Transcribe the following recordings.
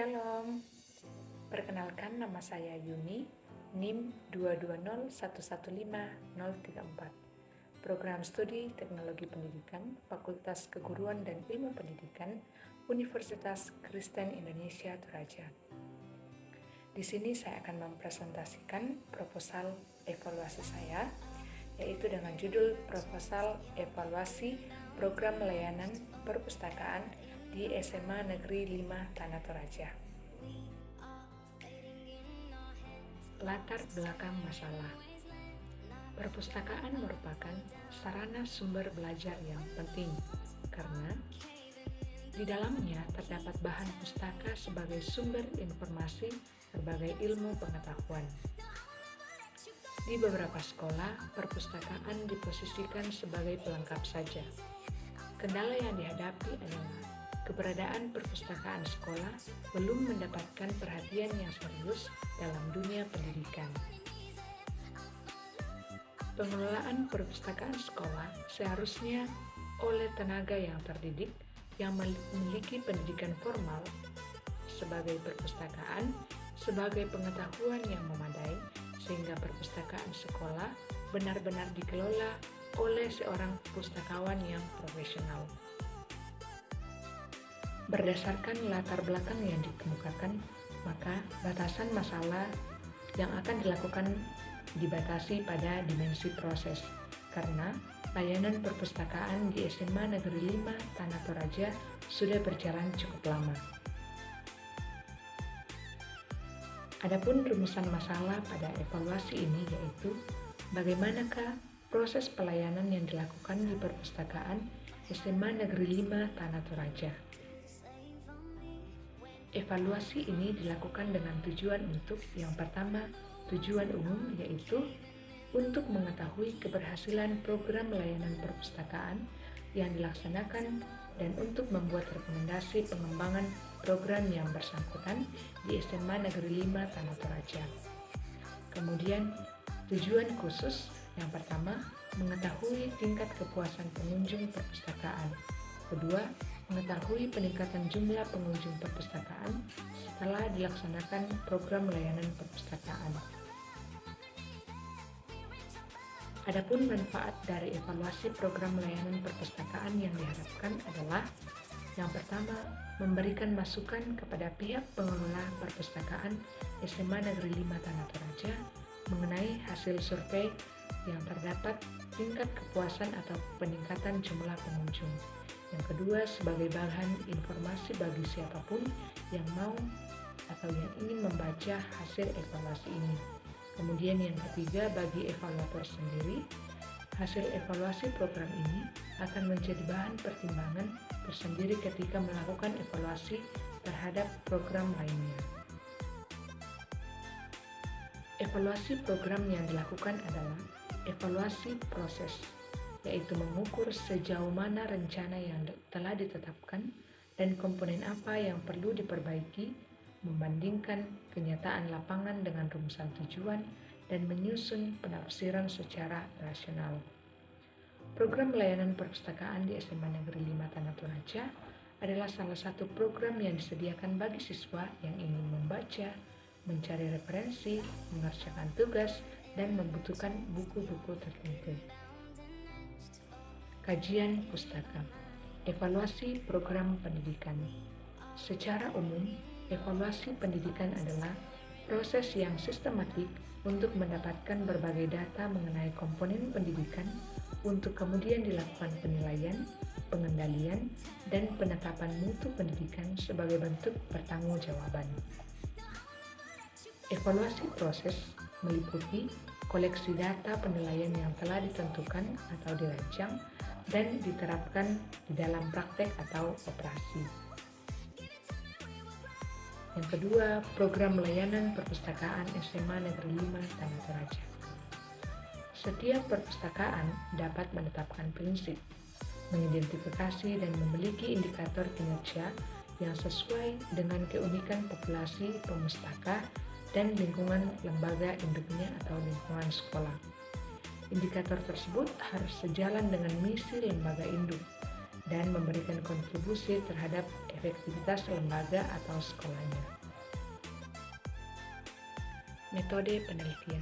Shalom, perkenalkan nama saya Yuni, NIM 220115034, Program Studi Teknologi Pendidikan, Fakultas Keguruan dan Ilmu Pendidikan, Universitas Kristen Indonesia Toraja. Di sini saya akan mempresentasikan proposal evaluasi saya, yaitu dengan judul Proposal Evaluasi Program Layanan Perpustakaan di SMA Negeri 5 Tanah Toraja. Latar belakang masalah. Perpustakaan merupakan sarana sumber belajar yang penting karena di dalamnya terdapat bahan pustaka sebagai sumber informasi berbagai ilmu pengetahuan. Di beberapa sekolah, perpustakaan diposisikan sebagai pelengkap saja. Kendala yang dihadapi adalah keberadaan perpustakaan sekolah belum mendapatkan perhatian yang serius dalam dunia pendidikan. Pengelolaan perpustakaan sekolah seharusnya oleh tenaga yang terdidik yang memiliki pendidikan formal sebagai perpustakaan, sebagai pengetahuan yang memadai, sehingga perpustakaan sekolah benar-benar dikelola oleh seorang pustakawan yang profesional. Berdasarkan latar belakang yang dikemukakan, maka batasan masalah yang akan dilakukan dibatasi pada dimensi proses, karena layanan perpustakaan di SMA Negeri 5 Tanah Toraja sudah berjalan cukup lama. Adapun rumusan masalah pada evaluasi ini yaitu bagaimanakah proses pelayanan yang dilakukan di perpustakaan SMA Negeri 5 Tanah Toraja. Evaluasi ini dilakukan dengan tujuan untuk yang pertama, tujuan umum yaitu untuk mengetahui keberhasilan program layanan perpustakaan yang dilaksanakan dan untuk membuat rekomendasi pengembangan program yang bersangkutan di SMA Negeri 5 Tanah Toraja. Kemudian, tujuan khusus yang pertama, mengetahui tingkat kepuasan pengunjung perpustakaan. Kedua, mengetahui peningkatan jumlah pengunjung perpustakaan setelah dilaksanakan program layanan perpustakaan. Adapun manfaat dari evaluasi program layanan perpustakaan yang diharapkan adalah yang pertama, memberikan masukan kepada pihak pengelola perpustakaan SMA Negeri 5 Tanah Toraja mengenai hasil survei yang terdapat tingkat kepuasan atau peningkatan jumlah pengunjung. Yang kedua, sebagai bahan informasi bagi siapapun yang mau atau yang ingin membaca hasil evaluasi ini. Kemudian yang ketiga, bagi evaluator sendiri, hasil evaluasi program ini akan menjadi bahan pertimbangan tersendiri ketika melakukan evaluasi terhadap program lainnya. Evaluasi program yang dilakukan adalah evaluasi proses, yaitu mengukur sejauh mana rencana yang telah ditetapkan dan komponen apa yang perlu diperbaiki, membandingkan kenyataan lapangan dengan rumusan tujuan, dan menyusun penafsiran secara rasional. Program layanan perpustakaan di SMA Negeri 5 Tanah Toraja adalah salah satu program yang disediakan bagi siswa yang ingin membaca, mencari referensi, mengerjakan tugas, dan membutuhkan buku-buku tertentu. Kajian pustaka, evaluasi program pendidikan. Secara umum, evaluasi pendidikan adalah proses yang sistematik untuk mendapatkan berbagai data mengenai komponen pendidikan untuk kemudian dilakukan penilaian, pengendalian, dan penetapan mutu pendidikan sebagai bentuk pertanggungjawaban. Evaluasi proses meliputi koleksi data penilaian yang telah ditentukan atau dirancang dan diterapkan di dalam praktek atau operasi. Yang kedua, program layanan perpustakaan SMA Negeri 5 Tanah Toraja. Setiap perpustakaan dapat menetapkan prinsip, mengidentifikasi dan memiliki indikator kinerja yang sesuai dengan keunikan populasi pemustaka dan lingkungan lembaga induknya atau lingkungan sekolah. Indikator tersebut harus sejalan dengan misi lembaga induk dan memberikan kontribusi terhadap efektivitas lembaga atau sekolahnya. Metode penelitian.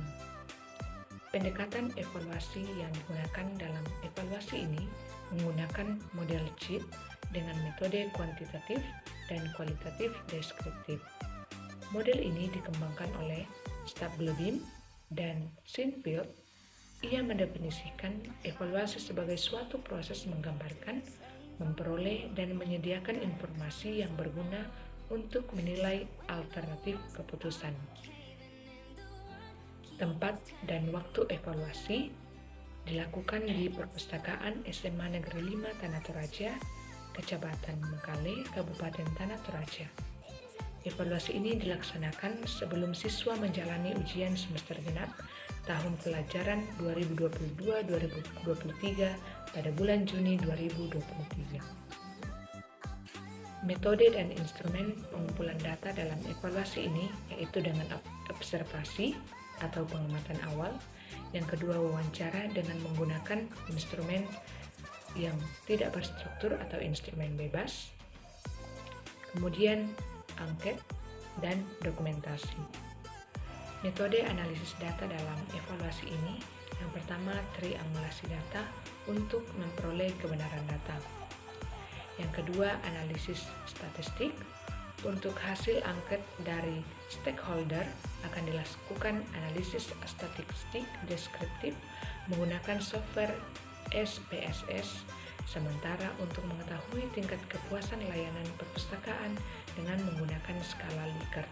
Pendekatan evaluasi yang digunakan dalam evaluasi ini menggunakan model JIT dengan metode kuantitatif dan kualitatif deskriptif. Model ini dikembangkan oleh Stablebim dan Sinfield. Ia mendefinisikan evaluasi sebagai suatu proses menggambarkan, memperoleh, dan menyediakan informasi yang berguna untuk menilai alternatif keputusan. Tempat dan waktu evaluasi dilakukan di Perpustakaan SMA Negeri 5 Tanah Toraja, Kecamatan Mekale, Kabupaten Tanah Toraja. Evaluasi ini dilaksanakan sebelum siswa menjalani ujian semester genap tahun pelajaran 2022-2023 pada bulan Juni 2023. Metode dan instrumen pengumpulan data dalam evaluasi ini yaitu dengan observasi atau pengamatan awal, yang kedua wawancara dengan menggunakan instrumen yang tidak berstruktur atau instrumen bebas, kemudian angket dan dokumentasi. Metode analisis data dalam evaluasi ini yang pertama triangulasi data untuk memperoleh kebenaran data. Yang kedua analisis statistik. Untuk hasil angket dari stakeholder akan dilakukan analisis statistik deskriptif menggunakan software SPSS. Sementara untuk mengetahui tingkat kepuasan layanan perpustakaan dengan menggunakan skala Likert.